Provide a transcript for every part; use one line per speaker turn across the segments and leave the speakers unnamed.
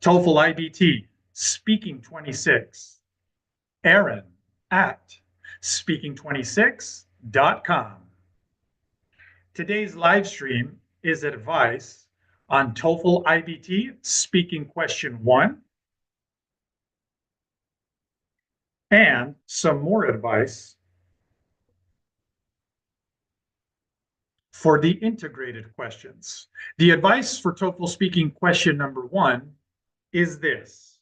TOEFL IBT, speaking 26. Aaron at speaking26.com. Today's live stream is advice on TOEFL IBT speaking question 1 and some more advice for the integrated questions. The advice for TOEFL speaking question number 1 is this.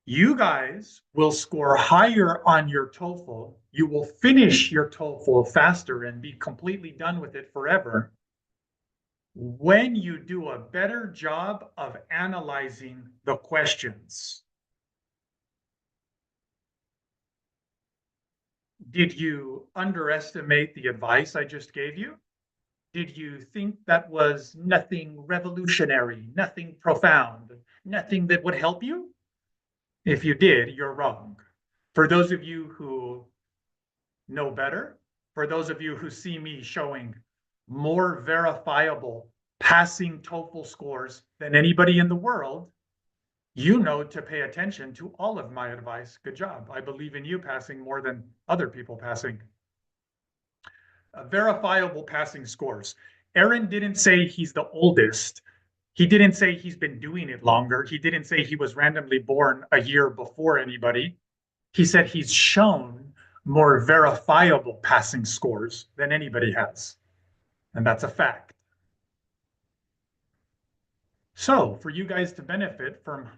You guys will score higher on your TOEFL. You will finish your TOEFL faster and be completely done with it forever when you do a better job of analyzing the questions. Did you underestimate the advice I just gave you? Did you think that was nothing revolutionary, nothing profound, nothing that would help you? If you did, you're wrong. For those of you who know better, for those of you who see me showing more verifiable passing TOEFL scores than anybody in the world, you know to pay attention to all of my advice. Good job. I believe in you passing more than other people passing. Verifiable passing scores. Aaron didn't say he's the oldest. He didn't say he's been doing it longer. He didn't say he was randomly born a year before anybody. He said he's shown more verifiable passing scores than anybody has. And that's a fact. So for you guys to benefit from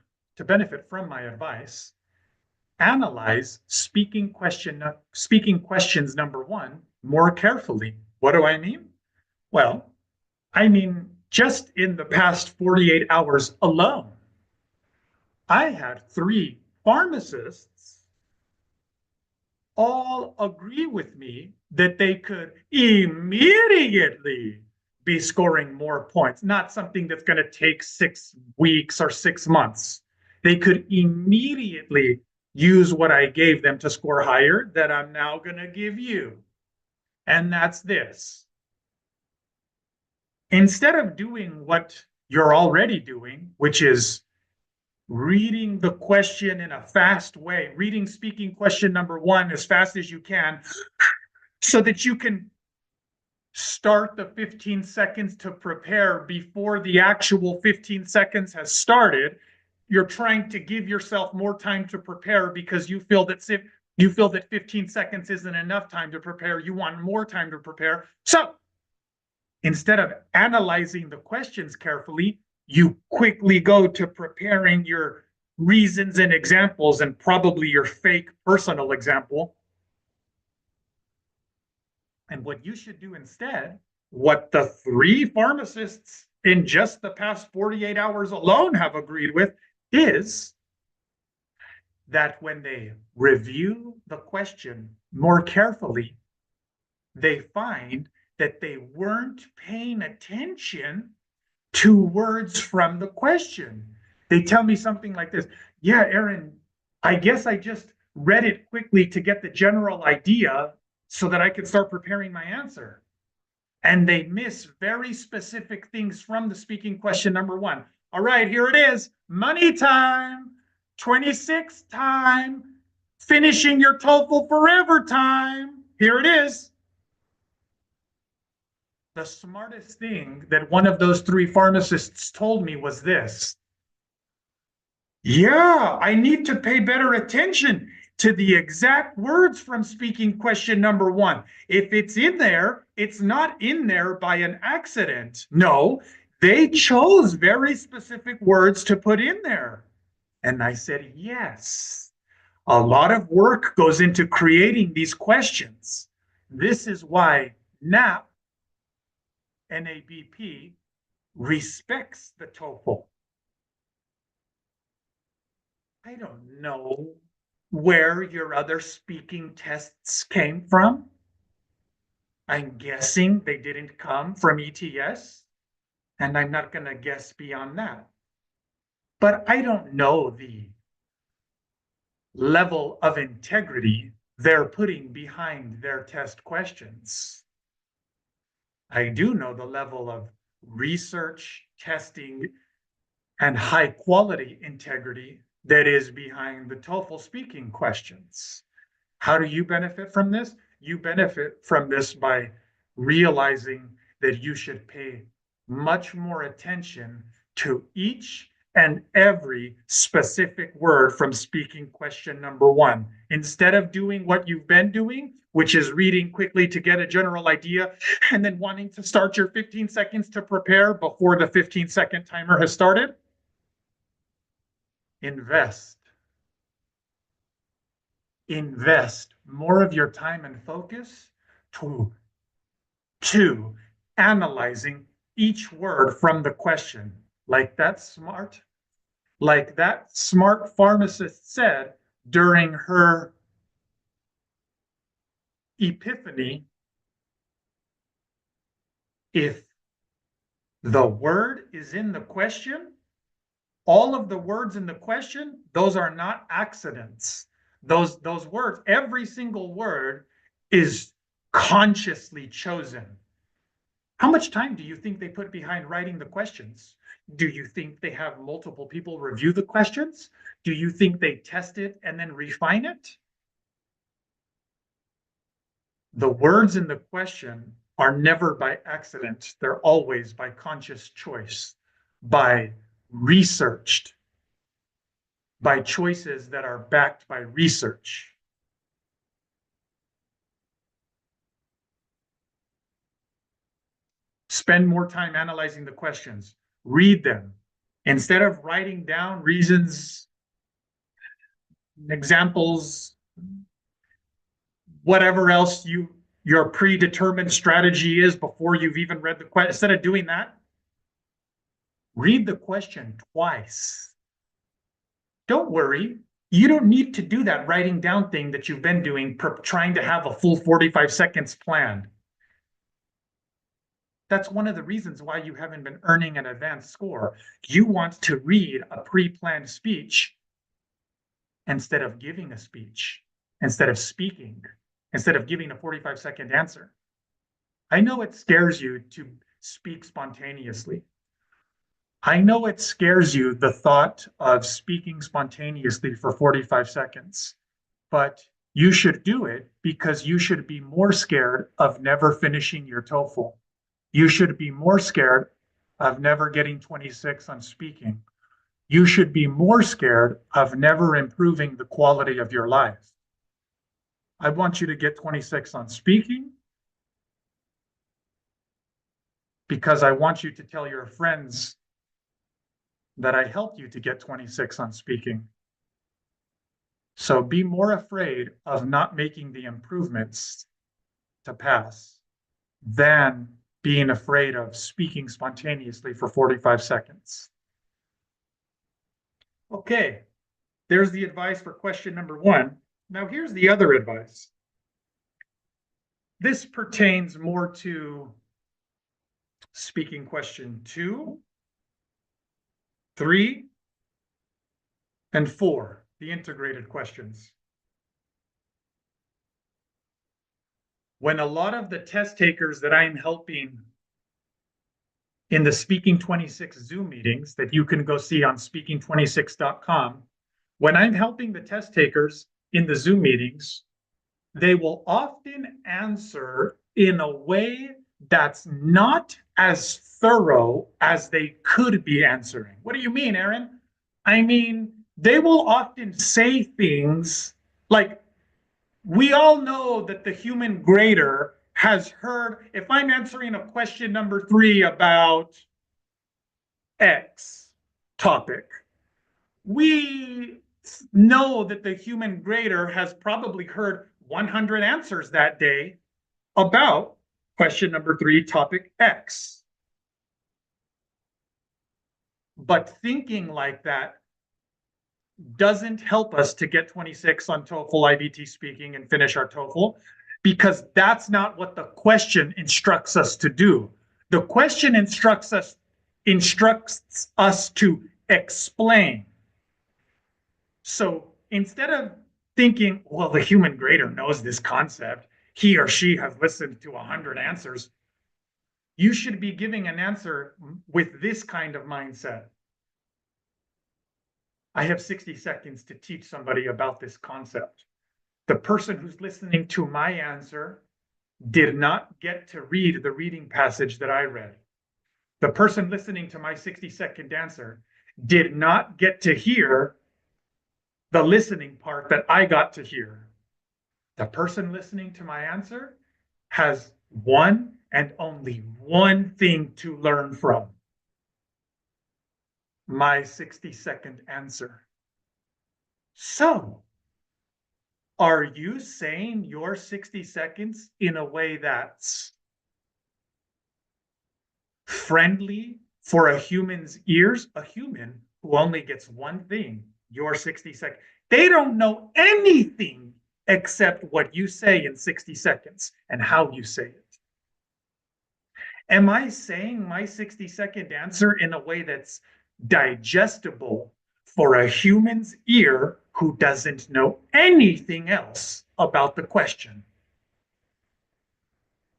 my advice, analyze speaking questions number 1 more carefully. What do I mean? Well, I mean, just in the past 48 hours alone, I had 3 pharmacists all agree with me that they could immediately be scoring more points, not something that's going to take 6 weeks or 6 months. They could immediately use what I gave them to score higher that I'm now going to give you. And that's this. Instead of doing what you're already doing, which is reading the question in a fast way, reading speaking question number 1 as fast as you can so that you can start the 15 seconds to prepare before the actual 15 seconds has started. You're trying to give yourself more time to prepare because you feel that 15 seconds isn't enough time to prepare. You want more time to prepare. So instead of analyzing the questions carefully, you quickly go to preparing your reasons and examples and probably your fake personal example. And what you should do instead, what the 3 pharmacists in just the past 48 hours alone have agreed with, is that when they review the question more carefully, they find that they weren't paying attention to words from the question. They tell me something like this. Yeah, Aaron, I guess I just read it quickly to get the general idea so that I could start preparing my answer. And they miss very specific things from the speaking question number 1. All right, here it is. Money time, 26 time, finishing your TOEFL forever time. Here it is. The smartest thing that one of those 3 pharmacists told me was this. Yeah, I need to pay better attention to the exact words from speaking question number 1. If it's in there, it's not in there by an accident. No, they chose very specific words to put in there. And I said, yes, a lot of work goes into creating these questions. This is why NABP respects the TOEFL. I don't know where your other speaking tests came from. I'm guessing they didn't come from ETS, and I'm not going to guess beyond that. But I don't know the level of integrity they're putting behind their test questions. I do know the level of research, testing, and high quality integrity that is behind the TOEFL speaking questions. How do you benefit from this? You benefit from this by realizing that you should pay much more attention to each and every specific word from speaking question number one. Instead of doing what you've been doing, which is reading quickly to get a general idea and then wanting to start your 15 seconds to prepare before the 15-second timer has started, invest more of your time and focus to analyzing each word from the question. Like that smart pharmacist said during her epiphany, if the word is in the question, all of the words in the question, those are not accidents. Those words, every single word is consciously chosen. How much time do you think they put behind writing the questions? Do you think they have multiple people review the questions? Do you think they test it and then refine it? The words in the question are never by accident. They're always by conscious choice, by researched, by choices that are backed by research. Spend more time analyzing the questions. Read them. Instead of writing down reasons, examples, whatever else your predetermined strategy is before you've even read the question, instead of doing that, read the question twice. Don't worry. You don't need to do that writing down thing that you've been doing, trying to have a full 45 seconds planned. That's one of the reasons why you haven't been earning an advanced score. You want to read a pre-planned speech instead of giving a speech, instead of speaking, instead of giving a 45-second answer. I know it scares you to speak spontaneously. I know it scares you, the thought of speaking spontaneously for 45 seconds, but you should do it because you should be more scared of never finishing your TOEFL. You should be more scared of never getting 26 on speaking. You should be more scared of never improving the quality of your life. I want you to get 26 on speaking because I want you to tell your friends that I helped you to get 26 on speaking. So be more afraid of not making the improvements to pass than being afraid of speaking spontaneously for 45 seconds. Okay, there's the advice for question number one. Now here's the other advice. This pertains more to speaking question 2, 3, and 4, the integrated questions. When a lot of the test takers that I'm helping in the Speaking 26 Zoom meetings that you can go see on speaking26.com, when I'm helping the test takers in the Zoom meetings, they will often answer in a way that's not as thorough as they could be answering. What do you mean, Aaron? I mean, they will often say things like, we all know that the human grader has heard, if I'm answering a question number 3 about X topic, we know that the human grader has probably heard 100 answers that day about question number 3, topic X. But thinking like that doesn't help us to get 26 on TOEFL iBT speaking and finish our TOEFL, because that's not what the question instructs us to do. The question instructs us to explain. So instead of thinking, well, the human grader knows this concept, he or she has listened to 100 answers, you should be giving an answer with this kind of mindset. I have 60 seconds to teach somebody about this concept. The person who's listening to my answer did not get to read the reading passage that I read. The person listening to my 60-second answer did not get to hear the listening part that I got to hear. The person listening to my answer has one and only one thing to learn from: my 60-second answer. So, are you saying your 60 seconds in a way that's friendly for a human's ears? A human who only gets one thing, your 60 seconds. They don't know anything except what you say in 60 seconds and how you say it. Am I saying my 60-second answer in a way that's digestible for a human's ear who doesn't know anything else about the question?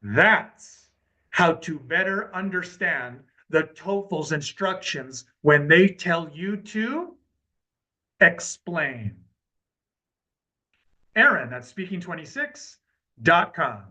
That's how to better understand the TOEFL's instructions when they tell you to explain. Aaron at speaking26.com.